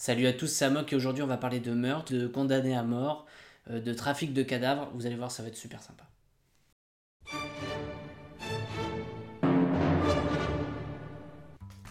Salut à tous, c'est Amok et aujourd'hui on va parler de meurtre, de condamnés à mort, de trafic de cadavres. Vous allez voir, ça va être super sympa.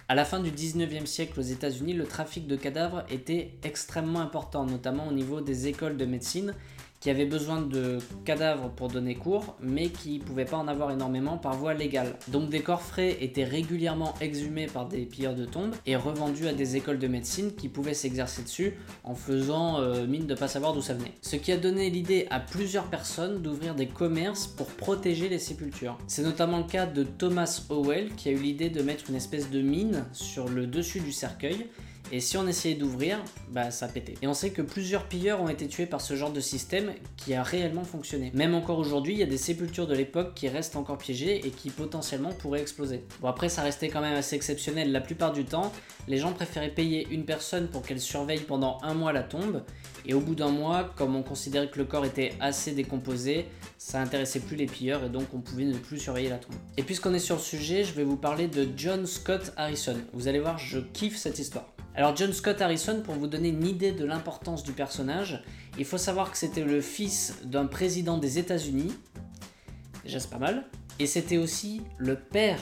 À la fin du 19e siècle aux États-Unis, le trafic de cadavres était extrêmement important, notamment au niveau des écoles de médecine qui avaient besoin de cadavres pour donner cours, mais qui ne pouvaient pas en avoir énormément par voie légale. Donc des corps frais étaient régulièrement exhumés par des pilleurs de tombes et revendus à des écoles de médecine qui pouvaient s'exercer dessus en faisant mine de ne pas savoir d'où ça venait. Ce qui a donné l'idée à plusieurs personnes d'ouvrir des commerces pour protéger les sépultures. C'est notamment le cas de Thomas Howell qui a eu l'idée de mettre une espèce de mine sur le dessus du cercueil. Et si on essayait d'ouvrir, ça pétait. Et on sait que plusieurs pilleurs ont été tués par ce genre de système qui a réellement fonctionné. Même encore aujourd'hui, il y a des sépultures de l'époque qui restent encore piégées et qui potentiellement pourraient exploser. Bon, après, ça restait quand même assez exceptionnel la plupart du temps. Les gens préféraient payer une personne pour qu'elle surveille pendant un mois la tombe. Et au bout d'un mois, comme on considérait que le corps était assez décomposé, ça intéressait plus les pilleurs et donc on pouvait ne plus surveiller la tombe. Et puisqu'on est sur le sujet, je vais vous parler de John Scott Harrison. Vous allez voir, je kiffe cette histoire. Alors John Scott Harrison, pour vous donner une idée de l'importance du personnage, il faut savoir que c'était le fils d'un président des États-Unis, déjà c'est pas mal, et c'était aussi le père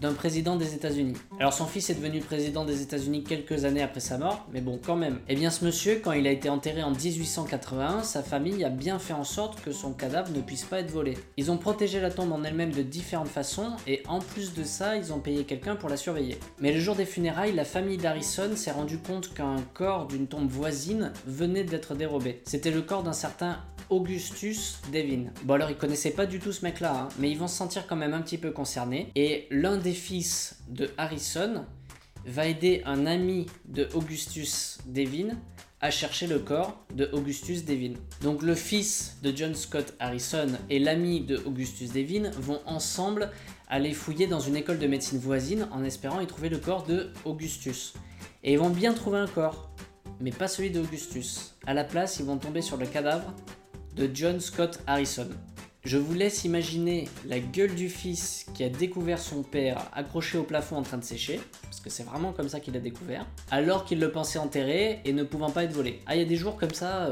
d'un président des États-Unis. Alors son fils est devenu président des États-Unis quelques années après sa mort, mais bon quand même. Eh bien ce monsieur, quand il a été enterré en 1881, sa famille a bien fait en sorte que son cadavre ne puisse pas être volé. Ils ont protégé la tombe en elle-même de différentes façons, et en plus de ça, ils ont payé quelqu'un pour la surveiller. Mais le jour des funérailles, la famille d'Harrison s'est rendu compte qu'un corps d'une tombe voisine venait d'être dérobé. C'était le corps d'un certain Augustus Devin. Bon alors ils connaissaient pas du tout ce mec là, mais ils vont se sentir quand même un petit peu concernés, et l'un des fils de Harrison va aider un ami de Augustus Devin à chercher le corps de Augustus Devin. Donc le fils de John Scott Harrison et l'ami de Augustus Devin vont ensemble aller fouiller dans une école de médecine voisine en espérant y trouver le corps de Augustus. Et ils vont bien trouver un corps, mais pas celui d'Augustus. À la place, ils vont tomber sur le cadavre de John Scott Harrison. Je vous laisse imaginer la gueule du fils qui a découvert son père accroché au plafond en train de sécher, parce que c'est vraiment comme ça qu'il l'a découvert, alors qu'il le pensait enterré et ne pouvant pas être volé. Ah, il y a des jours comme ça.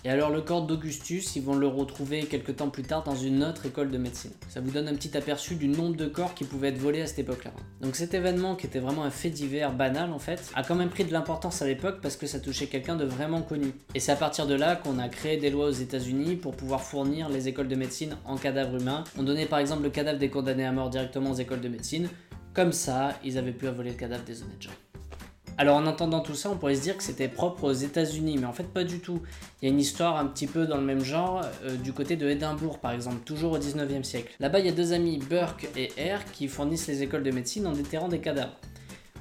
Et alors le corps d'Augustus, ils vont le retrouver quelques temps plus tard dans une autre école de médecine. Ça vous donne un petit aperçu du nombre de corps qui pouvaient être volés à cette époque-là. Donc cet événement, qui était vraiment un fait divers banal en fait, a quand même pris de l'importance à l'époque parce que ça touchait quelqu'un de vraiment connu. Et c'est à partir de là qu'on a créé des lois aux États-Unis pour pouvoir fournir les écoles de médecine en cadavres humains. On donnait par exemple le cadavre des condamnés à mort directement aux écoles de médecine. Comme ça, ils avaient plus à voler le cadavre des honnêtes gens. Alors en entendant tout ça, on pourrait se dire que c'était propre aux États-Unis, mais en fait pas du tout. Il y a une histoire un petit peu dans le même genre du côté de Édimbourg par exemple, toujours au 19e siècle. Là-bas, il y a deux amis, Burke et Eyre, qui fournissent les écoles de médecine en déterrant des cadavres.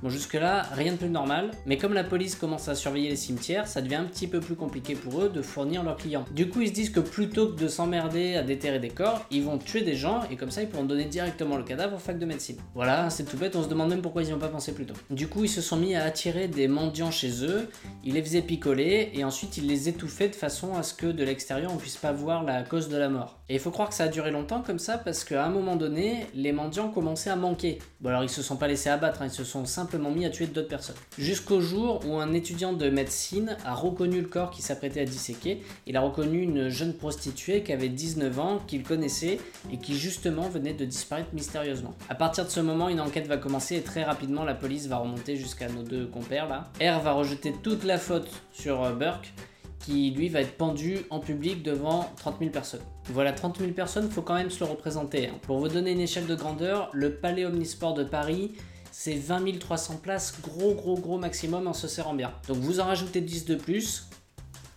Bon, jusque-là, rien de plus normal, mais comme la police commence à surveiller les cimetières, ça devient un petit peu plus compliqué pour eux de fournir leurs clients. Du coup, ils se disent que plutôt que de s'emmerder à déterrer des corps, ils vont tuer des gens et comme ça, ils pourront donner directement le cadavre aux facs de médecine. Voilà, c'est tout bête, on se demande même pourquoi ils n'y ont pas pensé plus tôt. Du coup, ils se sont mis à attirer des mendiants chez eux, ils les faisaient picoler et ensuite ils les étouffaient de façon à ce que de l'extérieur on puisse pas voir la cause de la mort. Et il faut croire que ça a duré longtemps comme ça parce qu'à un moment donné, les mendiants commençaient à manquer. Bon alors ils se sont pas laissés abattre, ils se sont simplement mis à tuer d'autres personnes. Jusqu'au jour où un étudiant de médecine a reconnu le corps qui s'apprêtait à disséquer. Il a reconnu une jeune prostituée qui avait 19 ans, qu'il connaissait et qui justement venait de disparaître mystérieusement. À partir de ce moment, une enquête va commencer et très rapidement la police va remonter jusqu'à nos deux compères là. R va rejeter toute la faute sur Burke, qui lui va être pendu en public devant 30 000 personnes. Voilà, 30 000 personnes, faut quand même se le représenter. Pour vous donner une échelle de grandeur, le Palais Omnisport de Paris, c'est 20 300 places, gros maximum en se serrant bien. Donc vous en rajoutez 10 de plus,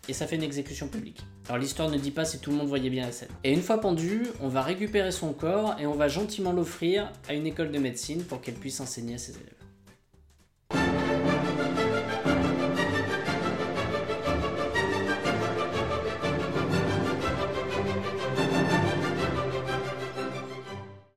et ça fait une exécution publique. Alors l'histoire ne dit pas si tout le monde voyait bien la scène. Et une fois pendu, on va récupérer son corps et on va gentiment l'offrir à une école de médecine pour qu'elle puisse enseigner à ses élèves.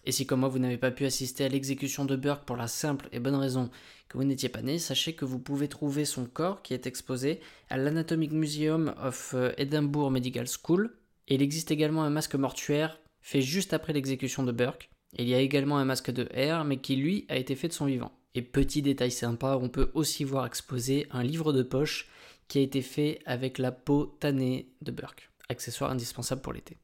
Et si comme moi vous n'avez pas pu assister à l'exécution de Burke pour la simple et bonne raison que vous n'étiez pas né, sachez que vous pouvez trouver son corps qui est exposé à l'Anatomic Museum of Edinburgh Medical School. Et il existe également un masque mortuaire fait juste après l'exécution de Burke. Et il y a également un masque de R, mais qui lui a été fait de son vivant. Et petit détail sympa, on peut aussi voir exposé un livre de poche qui a été fait avec la peau tannée de Burke, accessoire indispensable pour l'été.